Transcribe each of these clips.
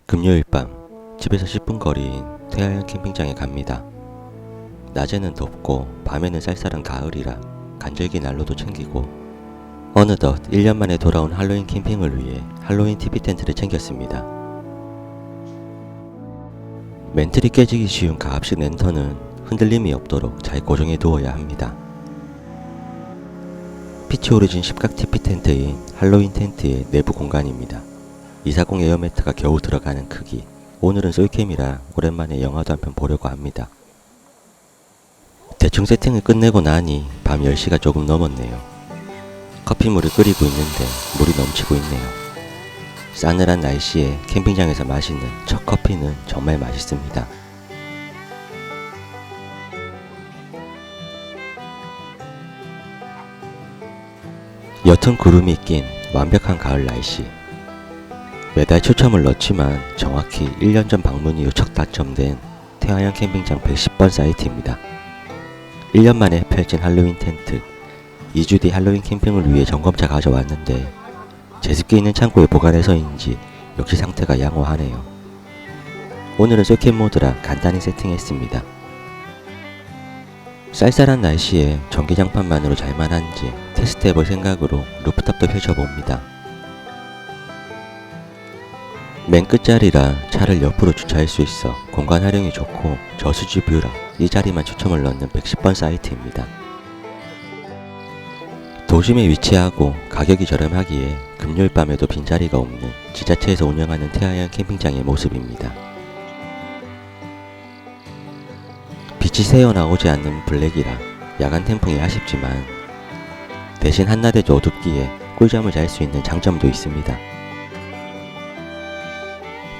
금요일 밤 집에서 10분 거리인 태화현 캠핑장에 갑니다. 낮에는 덥고 밤에는 쌀쌀한 가을이라 간절기 난로도 챙기고 어느덧 1년 만에 돌아온 할로윈 캠핑을 위해 할로윈 TV 텐트를 챙겼습니다. 멘틀이 깨지기 쉬운 가압식 랜턴은 흔들림이 없도록 잘 고정해 두어야 합니다. 피치 오리진 십각 TP 텐트인 할로윈 텐트의 내부 공간입니다. 240 에어매트가 겨우 들어가는 크기. 오늘은 솔캠이라 오랜만에 영화도 한 편 보려고 합니다. 대충 세팅을 끝내고 나니 밤 10시가 조금 넘었네요. 커피물을 끓이고 있는데 물이 넘치고 있네요. 싸늘한 날씨에 캠핑장에서 마시는 첫 커피는 정말 맛있습니다. 옅은 구름이 낀 완벽한 가을 날씨. 매달 추첨을 넣지만 정확히 1년 전 방문 이후 첫 당첨된 태화현 캠핑장 110번 사이트입니다. 1년 만에 펼친 할로윈 텐트. 2주 뒤 할로윈 캠핑을 위해 점검차 가져왔는데 제습기 있는 창고에 보관해서인지 역시 상태가 양호하네요. 오늘은 솔캠 모드라 간단히 세팅했습니다. 쌀쌀한 날씨에 전기장판만으로 잘만한지 테스트해볼 생각으로 루프탑도 펼쳐봅니다. 맨 끝자리라 차를 옆으로 주차할 수 있어 공간 활용이 좋고 저수지 뷰라 이 자리만 추첨을 넣는 110번 사이트입니다. 도심에 위치하고 가격이 저렴하기에 금요일 밤에도 빈자리가 없는 지자체에서 운영하는 태화현 캠핑장의 모습입니다. 빛이 새어나오지 않는 블랙이라 야간 템풍이 아쉽지만 대신 한낮에도 어둡기에 꿀잠을 잘 수 있는 장점도 있습니다.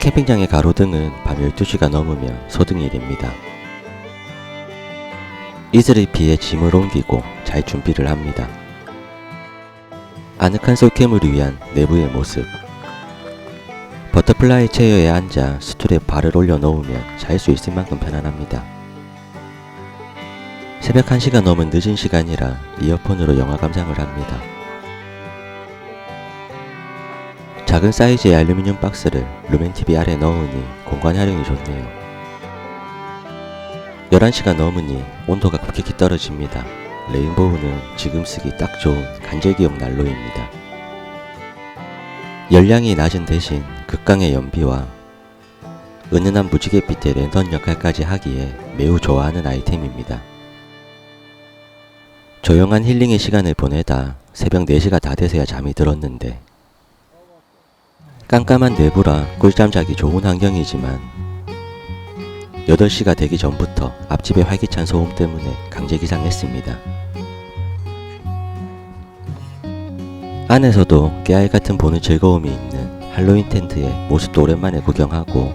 캠핑장의 가로등은 밤 12시가 넘으면 소등이 됩니다. 이슬에 비해 짐을 옮기고 잘 준비를 합니다. 아늑한 솔캠을 위한 내부의 모습. 버터플라이 체어에 앉아 스툴에 발을 올려 놓으면 잘 수 있을 만큼 편안합니다. 새벽 1시가 넘은 늦은 시간이라 이어폰으로 영화 감상을 합니다. 작은 사이즈의 알루미늄 박스를 루멘TV 아래 넣으니 공간 활용이 좋네요. 11시가 넘으니 온도가 급격히 떨어집니다. 레인보우는 지금 쓰기 딱 좋은 간절기용 난로입니다. 열량이 낮은 대신 극강의 연비와 은은한 무지갯빛의 랜턴 역할까지 하기에 매우 좋아하는 아이템입니다. 조용한 힐링의 시간을 보내다 새벽 4시가 다 돼서야 잠이 들었는데 깜깜한 내부라 꿀잠 자기 좋은 환경이지만 8시가 되기 전부터 앞집의 활기찬 소음 때문에 강제 기상했습니다. 안에서도 깨알같은 보는 즐거움이 있는 할로윈 텐트의 모습도 오랜만에 구경하고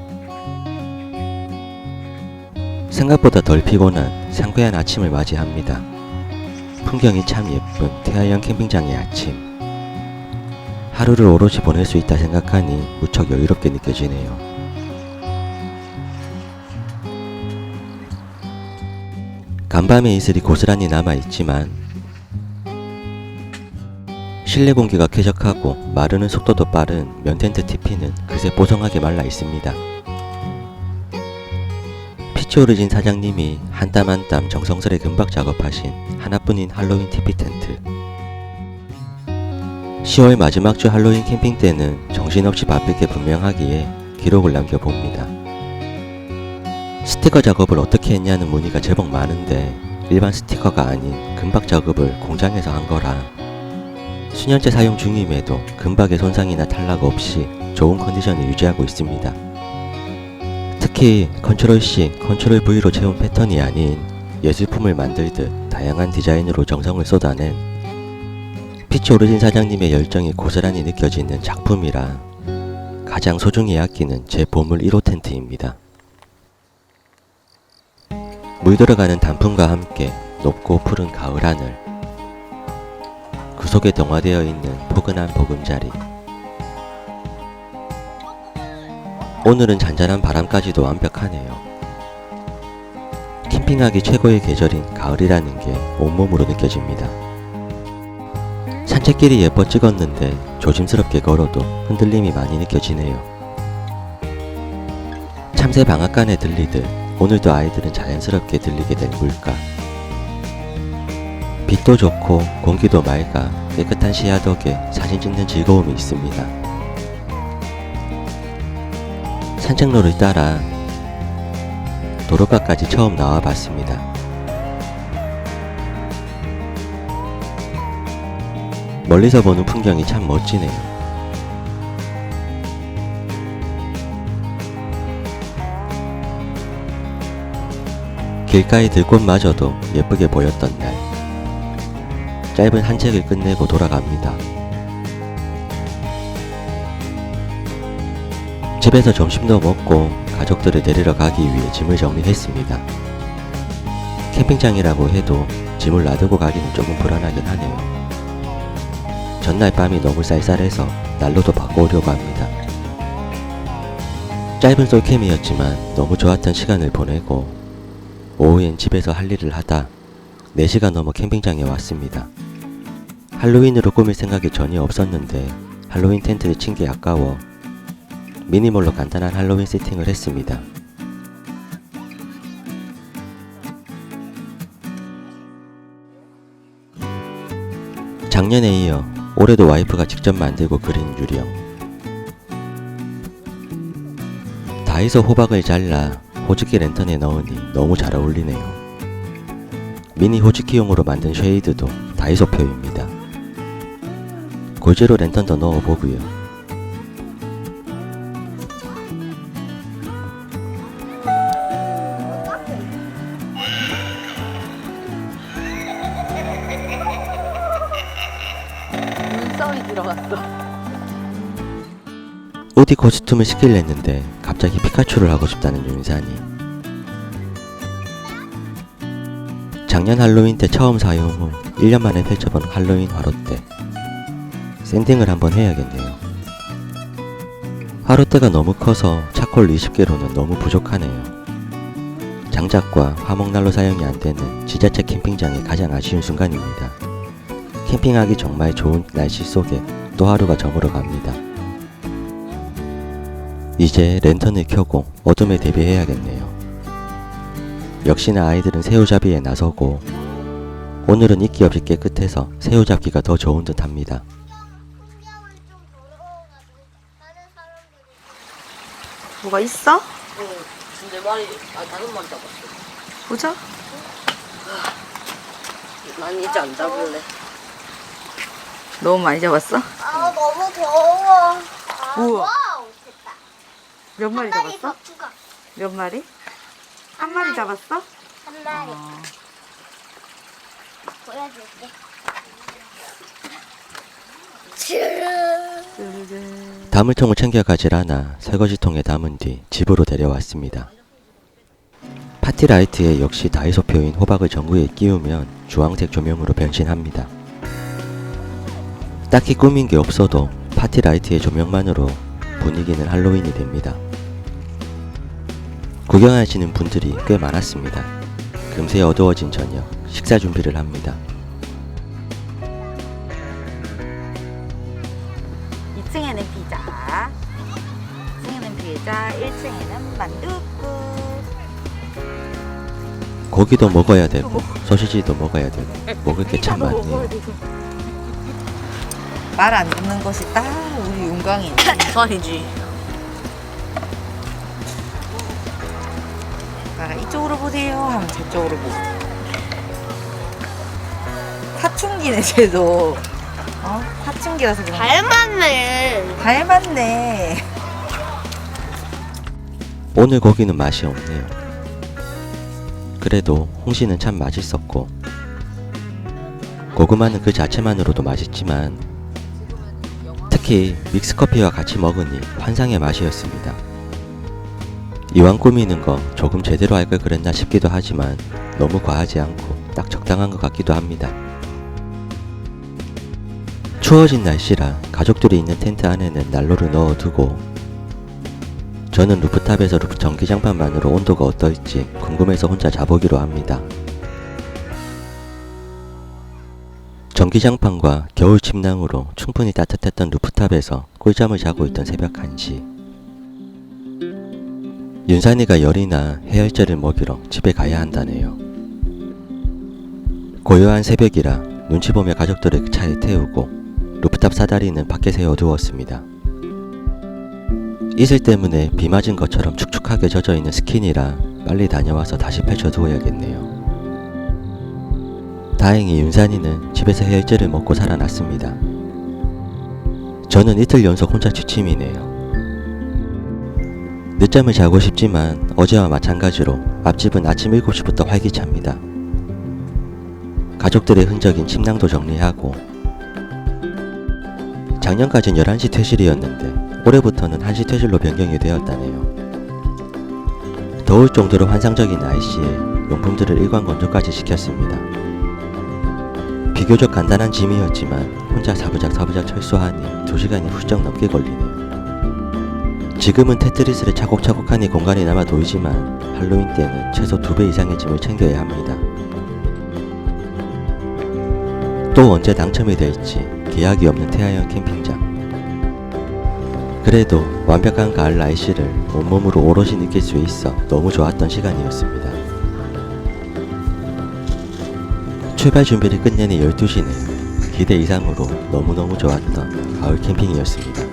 생각보다 덜 피곤한 상쾌한 아침을 맞이합니다. 풍경이 참 예쁜 태화현 캠핑장의 아침. 하루를 오롯이 보낼 수 있다 생각하니 무척 여유롭게 느껴지네요. 간밤의 이슬이 고스란히 남아있지만 실내 공기가 쾌적하고 마르는 속도도 빠른 면텐트 TP는 그새 뽀송하게 말라 있습니다. 피치 오리진 사장님이 한 땀 한 땀 정성스레 금박 작업하신 하나뿐인 할로윈 TP 텐트. 10월 마지막 주 할로윈 캠핑 때는 정신없이 바쁠 게 분명하기에 기록을 남겨봅니다. 스티커 작업을 어떻게 했냐는 문의가 제법 많은데 일반 스티커가 아닌 금박 작업을 공장에서 한 거라 수년째 사용 중임에도 금박의 손상이나 탈락 없이 좋은 컨디션을 유지하고 있습니다. 특히 컨트롤-C, 컨트롤-V로 채운 패턴이 아닌 예술품을 만들듯 다양한 디자인으로 정성을 쏟아낸 피치 오리진 사장님의 열정이 고스란히 느껴지는 작품이라 가장 소중히 아끼는 제 보물 1호 텐트입니다. 물 들어가는 단풍과 함께 높고 푸른 가을 하늘, 그 속에 동화되어 있는 포근한 보금자리. 오늘은 잔잔한 바람까지도 완벽하네요. 캠핑하기 최고의 계절인 가을이라는 게 온몸으로 느껴집니다. 산책길이 예뻐 찍었는데 조심스럽게 걸어도 흔들림이 많이 느껴지네요. 참새 방앗간에 들리듯 오늘도 아이들은 자연스럽게 들리게 될 물가. 빛도 좋고 공기도 맑아 깨끗한 시야 덕에 사진 찍는 즐거움이 있습니다. 산책로를 따라 도로가까지 처음 나와봤습니다. 멀리서 보는 풍경이 참 멋지네요. 길가의 들꽃마저도 예쁘게 보였던 날, 짧은 산책을 끝내고 돌아갑니다. 집에서 점심도 먹고 가족들을 데리러 가기 위해 짐을 정리했습니다. 캠핑장이라고 해도 짐을 놔두고 가기는 조금 불안하긴 하네요. 전날 밤이 너무 쌀쌀해서 난로도 바꿔오려고 합니다. 짧은 솔캠이었지만 너무 좋았던 시간을 보내고 오후엔 집에서 할 일을 하다 4시간 넘어 캠핑장에 왔습니다. 할로윈으로 꾸밀 생각이 전혀 없었는데 할로윈 텐트를 친 게 아까워 미니멀로 간단한 할로윈 세팅을 했습니다. 작년에 이어 올해도 와이프가 직접 만들고 그린 유령. 다이소 호박을 잘라 호즈키 랜턴에 넣으니 너무 잘 어울리네요. 미니 호즈키용으로 만든 쉐이드도 다이소표입니다. 골재로 랜턴도 넣어보고요. 눈썹이 들어갔어. 우디 코스튬을 시키려 했는데 갑자기 피카츄를 하고 싶다는 윤산이. 작년 할로윈 때 처음 사용 후 1년 만에 펼쳐본 할로윈 화롯대. 샌딩을 한번 해야겠네요. 화롯대가 너무 커서 차콜 20개로는 너무 부족하네요. 장작과 화목난로 사용이 안되는 지자체 캠핑장의 가장 아쉬운 순간입니다. 캠핑하기 정말 좋은 날씨 속에 또 하루가 저물어 갑니다. 이제 랜턴을 켜고 어둠에 대비해야겠네요. 역시나 아이들은 새우잡이에 나서고 오늘은 이끼 없이 깨끗해서 새우잡기가 더 좋은 듯 합니다. 뭐가 있어? 응, 4마리, 5마리 잡았어. 보자. 난 이제 안 잡을래. 너무 많이 잡았어? 아 너무 더워. 우와. 와우, 됐다. 몇 마리 한 마리 잡았어? 더 추가. 몇 마리? 한 마리 잡았어? 한 마리. 보여줄게. 다물통을 챙겨가질 않아 설거지통에 담은 뒤 집으로 데려왔습니다. 파티라이트에 역시 다이소표인 호박을 전구에 끼우면 주황색 조명으로 변신합니다. 딱히 꾸민 게 없어도 파티라이트의 조명만으로 분위기는 할로윈이 됩니다. 구경하시는 분들이 꽤 많았습니다. 금세 어두워진 저녁, 식사 준비를 합니다. 2층에는 피자, 2층에는 피자, 1층에는 만둣국. 고기도 먹어야 되고 소시지도 먹어야 되고 먹을 게 참 많네요. 말 안 듣는 것이 딱 우리 윤광이. 아니지. 아, 이쪽으로 보세요 하면 저쪽으로 보고. 사춘기네 쟤도. 사춘기라서 그런 닮았네. 닮았네. 오늘 고기는 맛이 없네요. 그래도 홍시는 참 맛있었고 고구마는 그 자체만으로도 맛있지만 특히 믹스커피와 같이 먹으니 환상의 맛이었습니다. 이왕 꾸미는 거 조금 제대로 할 걸 그랬나 싶기도 하지만 너무 과하지 않고 딱 적당한 것 같기도 합니다. 추워진 날씨라 가족들이 있는 텐트 안에는 난로를 넣어두고 저는 루프탑에서 전기장판만으로 온도가 어떨지 궁금해서 혼자 자보기로 합니다. 전기장판과 겨울 침낭으로 충분히 따뜻했던 루프탑에서 꿀잠을 자고 있던 새벽 1시. 윤산이가 열이나 해열제를 먹이러 집에 가야 한다네요. 고요한 새벽이라 눈치 보며 가족들을 차에 태우고 루프탑 사다리는 밖에 세워두었습니다. 이슬 때문에 비 맞은 것처럼 축축하게 젖어있는 스킨이라 빨리 다녀와서 다시 펼쳐두어야겠네요. 다행히 윤산이는 집에서 해열제를 먹고 살아났습니다. 저는 이틀 연속 혼자 취침이네요. 늦잠을 자고 싶지만 어제와 마찬가지로 앞집은 아침 7시부터 활기찹니다. 가족들의 흔적인 침낭도 정리하고 작년까진 11시 퇴실이었는데 올해부터는 1시 퇴실로 변경이 되었다네요. 더울 정도로 환상적인 날씨에 용품들을 일관 건조까지 시켰습니다. 비교적 간단한 짐이었지만 혼자 사부작 철수하니 2시간이 훌쩍 넘게 걸리네요. 지금은 테트리스를 차곡차곡하니 공간이 남아 보이지만 할로윈 때는 최소 2배 이상의 짐을 챙겨야 합니다. 또 언제 당첨이 될지 계약이 없는 태아형 캠핑장. 그래도 완벽한 가을 날씨를 온몸으로 오롯이 느낄 수 있어 너무 좋았던 시간이었습니다. 출발 준비를 끝내는 12시는 기대 이상으로 너무너무 좋았던 가을 캠핑이었습니다.